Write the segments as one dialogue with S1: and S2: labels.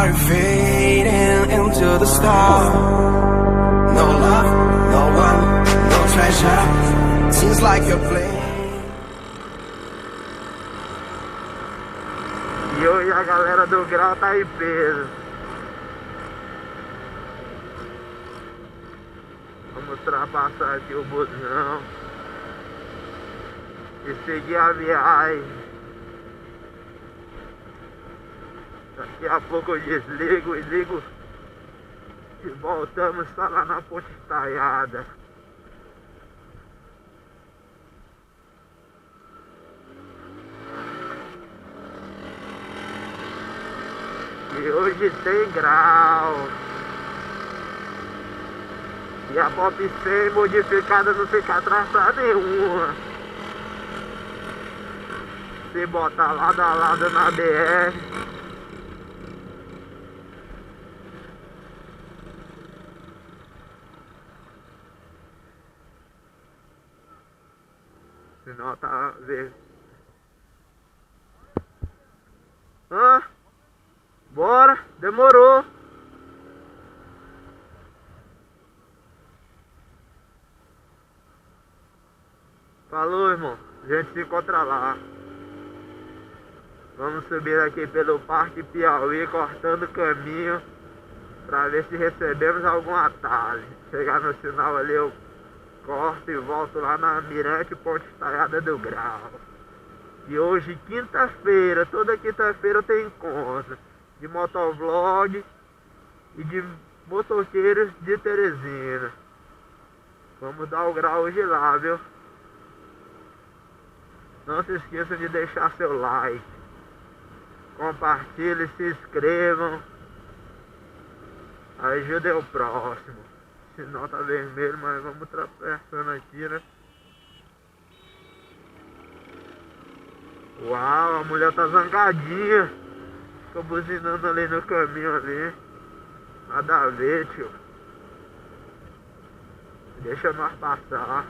S1: start fading into the storm. No love, no one, no treasure. Seems like you're playing.
S2: E hoje a galera do grau tá em peso. Vamos ultrapassar aqui o busão e seguir a viagem. Daqui a pouco eu desligo e ligo e voltamos só lá na Ponte Estaiada. E hoje tem grau. E a Pop 100 modificada não fica traçada nenhuma. Se botar lado a lado na BR, senão tá verde. Hã? Bora, demorou. Falou, irmão. A gente se encontra lá. Vamos subir aqui pelo Parque Piauí, cortando o caminho pra ver se recebemos algum atalho. Chegar no sinal ali eu corto e volto lá na Mirante Ponte Estaiada do Grau. E hoje, quinta-feira, toda quinta-feira eu tenho encontro de motovlog e de motoqueiros de Teresina. Vamos dar o grau hoje lá, viu? Não se esqueçam de deixar seu like, compartilhem, se inscrevam, ajudem o próximo. Sinal tá vermelho, mas vamos ultrapassando aqui, né? Uau, a mulher tá zangadinha. Tô buzinando ali no caminho ali. Nada a ver, tio. Deixa nós passar.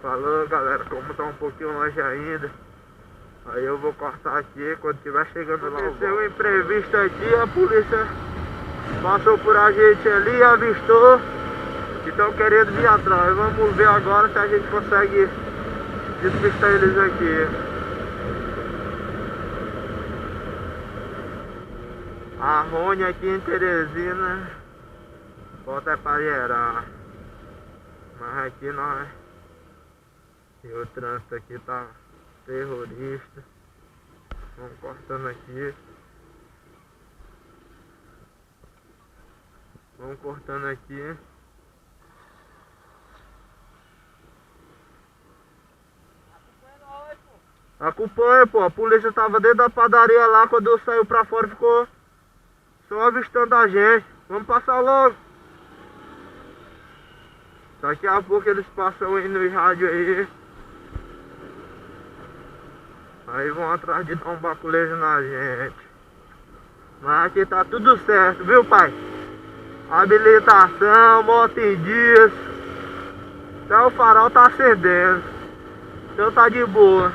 S2: Falou, galera, como tá um pouquinho longe ainda, aí eu vou cortar aqui. Quando estiver chegando lá, aconteceu um imprevisto aqui, a polícia passou por a gente ali e avistou que estão querendo vir atrás. Vamos ver agora se a gente consegue despistar eles aqui. A Rony aqui em Teresina, bota é pra gerar. Mas aqui nós... E o trânsito aqui tá terrorista. Vamos cortando aqui. Vamos cortando aqui. Acompanha, pô. A polícia tava dentro da padaria lá. Quando saiu pra fora ficou só avistando a gente. Vamos passar logo. Daqui a pouco eles passam aí no rádio aí. Aí vão atrás de dar um baculejo na gente. Mas aqui tá tudo certo, viu, pai? Habilitação, moto em dias. Até o farol tá acendendo. Então tá de boa.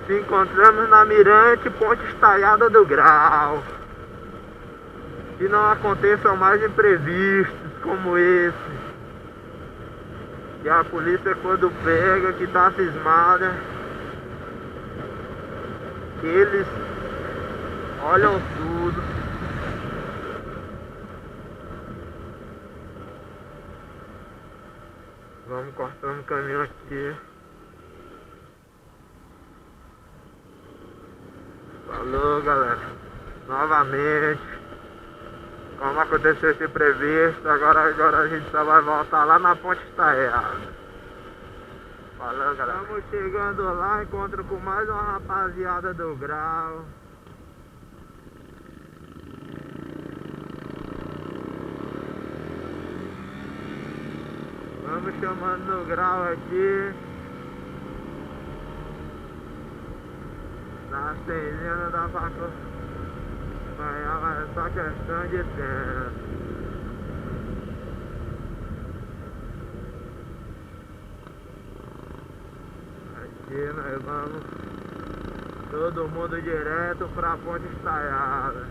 S2: Se encontramos na Mirante Ponte Estaiada do Grau. Que não aconteçam mais imprevistos como esse. E a polícia, quando pega, que tá cismada, eles olham tudo. Vamos cortando o caminho aqui. Falou, galera. Novamente, como aconteceu esse imprevisto, agora a gente só vai voltar lá na Ponte Estaiada. Falou, galera. Estamos chegando lá, encontro com mais uma rapaziada do Grau. Vamos chamando no Grau aqui. Na cezinha não dá pra acompanhar, mas é só questão de tempo. E nós vamos todo mundo direto pra Ponte Estaiada.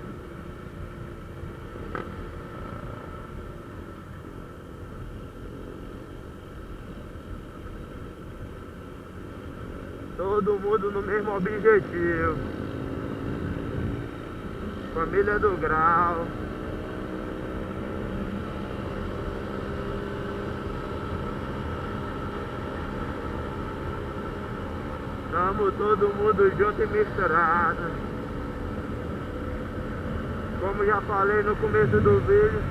S2: Todo mundo no mesmo objetivo. Família do Grau. Tamo todo mundo junto e misturado. Como já falei no começo do vídeo,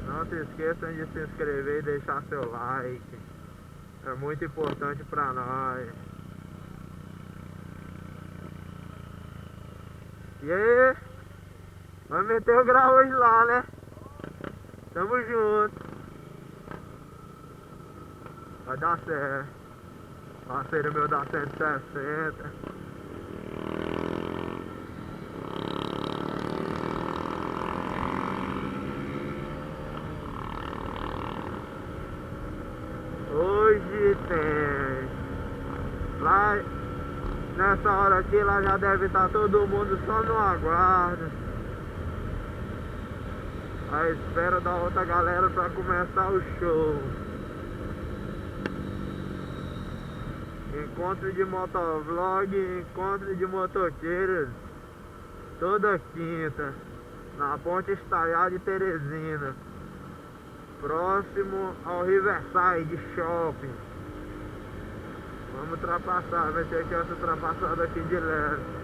S2: não se esqueçam de se inscrever e deixar seu like. É muito importante pra nós. E aí? Vai meter o grau hoje lá, né? Tamo junto. Vai dar certo. Parceiro meu dá 160. Hoje tem. Lá nessa hora aqui lá já deve estar todo mundo só no aguardo. À espera da outra galera pra começar o show. Encontro de motovlog, encontro de motoqueiros toda quinta na Ponte Estaiada de Teresina, próximo ao Riverside Shopping. Vamos ultrapassar, vai ter que essa ultrapassada aqui de leve.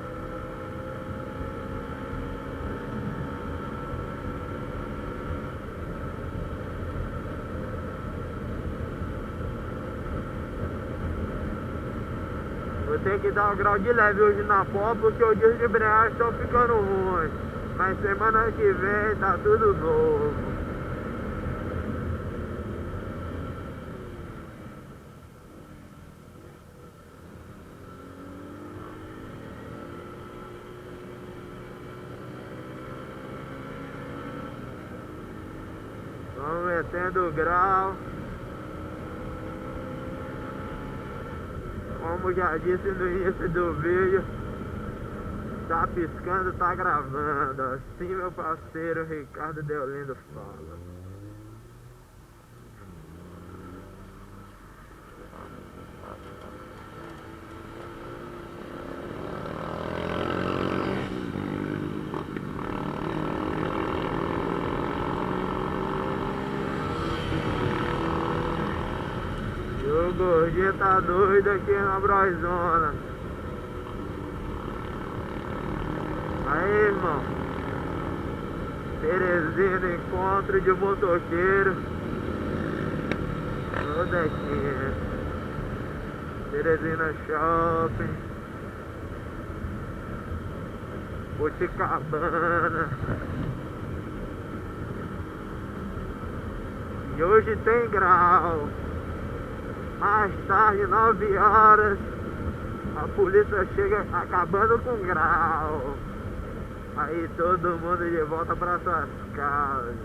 S2: Vou ter que dar o grau de leve hoje na pó, porque os dias de embreagem estão ficando ruins. Mas semana que vem tá tudo novo. Vamos metendo o grau. Como já disse no início do vídeo, tá piscando, tá gravando. Assim meu parceiro Ricardo Deolindo fala. O gordinho tá doido aqui na Brozona. Aí, irmão. Teresina, encontro de motoqueiro. Toda aqui. Teresina Shopping. Boticabana. E hoje tem grau. Mais tarde, 9 horas, a polícia chega acabando com grau. Aí todo mundo de volta para suas casas.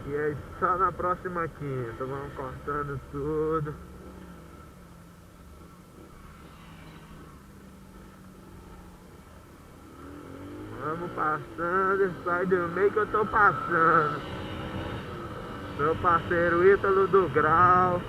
S2: E aí só na próxima quinta, vamos cortando tudo. Vamos passando, sai do meio que eu tô passando. Meu parceiro Ítalo do Grau.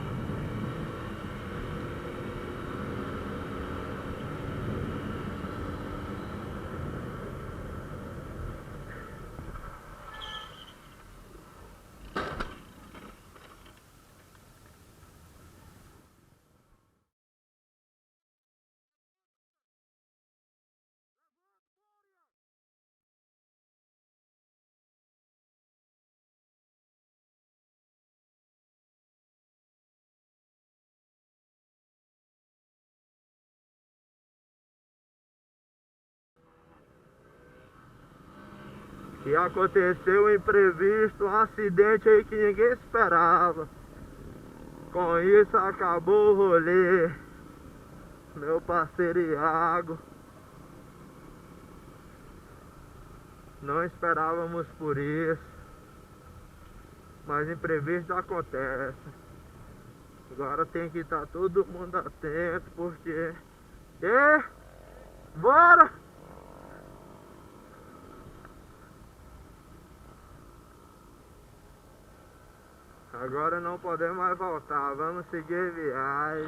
S2: E aconteceu um imprevisto, um acidente aí que ninguém esperava. Com isso acabou o rolê. Meu parceiro Iago. Não esperávamos por isso. mas imprevisto acontece. Agora tem que estar todo mundo atento, porque... Bora! Agora não podemos mais voltar, vamos seguir viagem.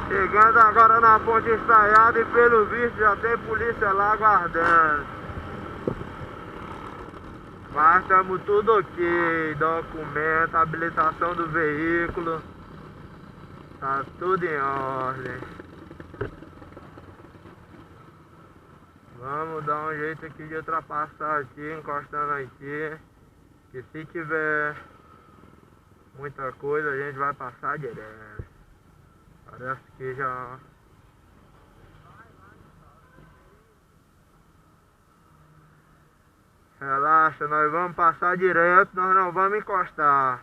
S2: Chegando agora na ponte estaiada e pelo visto já tem polícia lá aguardando. Mas estamos tudo ok, documento, habilitação do veículo. Tá tudo em ordem. Vamos dar um jeito aqui de ultrapassar aqui, encostando aqui. Que se tiver muita coisa a gente vai passar direto. Parece que já... Relaxa, nós vamos passar direto, nós não vamos encostar.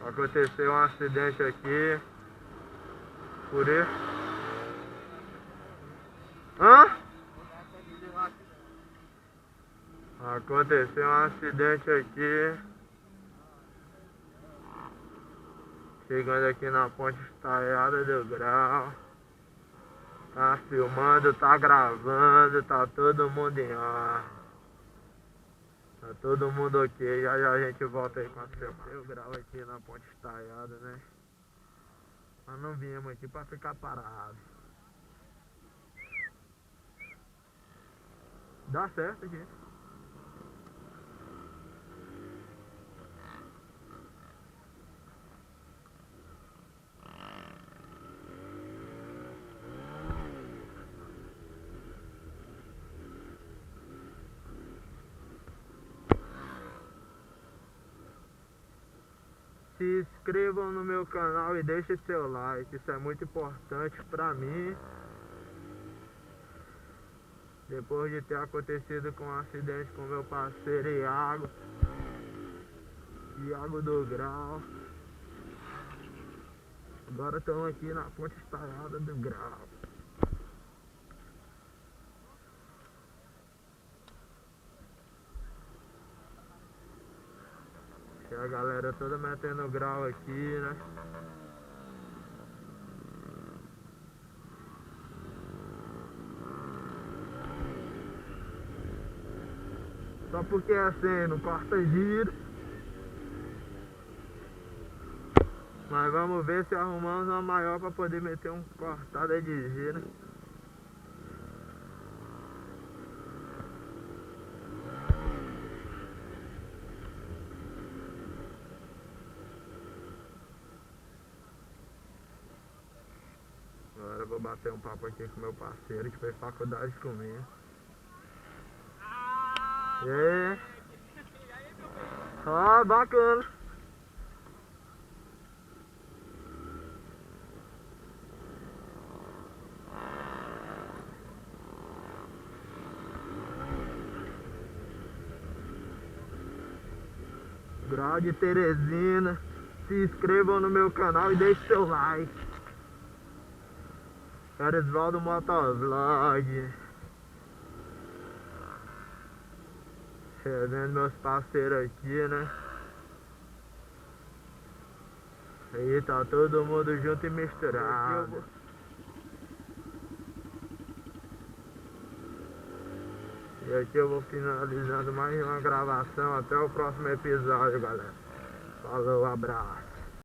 S2: Aconteceu um acidente aqui. Por isso. Aconteceu um acidente aqui. Chegando aqui na ponte estaiada do Grau. Tá filmando, tá gravando, tá todo mundo em ar. Tá todo mundo ok, já já a gente volta aí com a filmagem. O Grau aqui na ponte estaiada, né? Mas não viemos aqui pra ficar parado. Dá certo aqui. Se inscrevam no meu canal e deixem seu like, isso é muito importante pra mim. Depois de ter acontecido com um acidente com meu parceiro Iago do Grau. Agora estamos aqui na ponte estaiada do Grau. E a galera toda metendo grau aqui, né? Só porque é assim, não corta giro. Mas vamos ver se arrumamos uma maior para poder meter um cortada de giro. Agora eu vou bater um papo aqui com meu parceiro que fez faculdade comigo. E aí? Ó, bacana. Grau de Teresina. Se inscrevam no meu canal e deixem seu like. Erisvaldo Motovlog. Vendo meus parceiros aqui, né? Aí tá todo mundo junto e misturado. E aqui eu vou finalizando mais uma gravação. Até o próximo episódio, galera. Falou, abraço.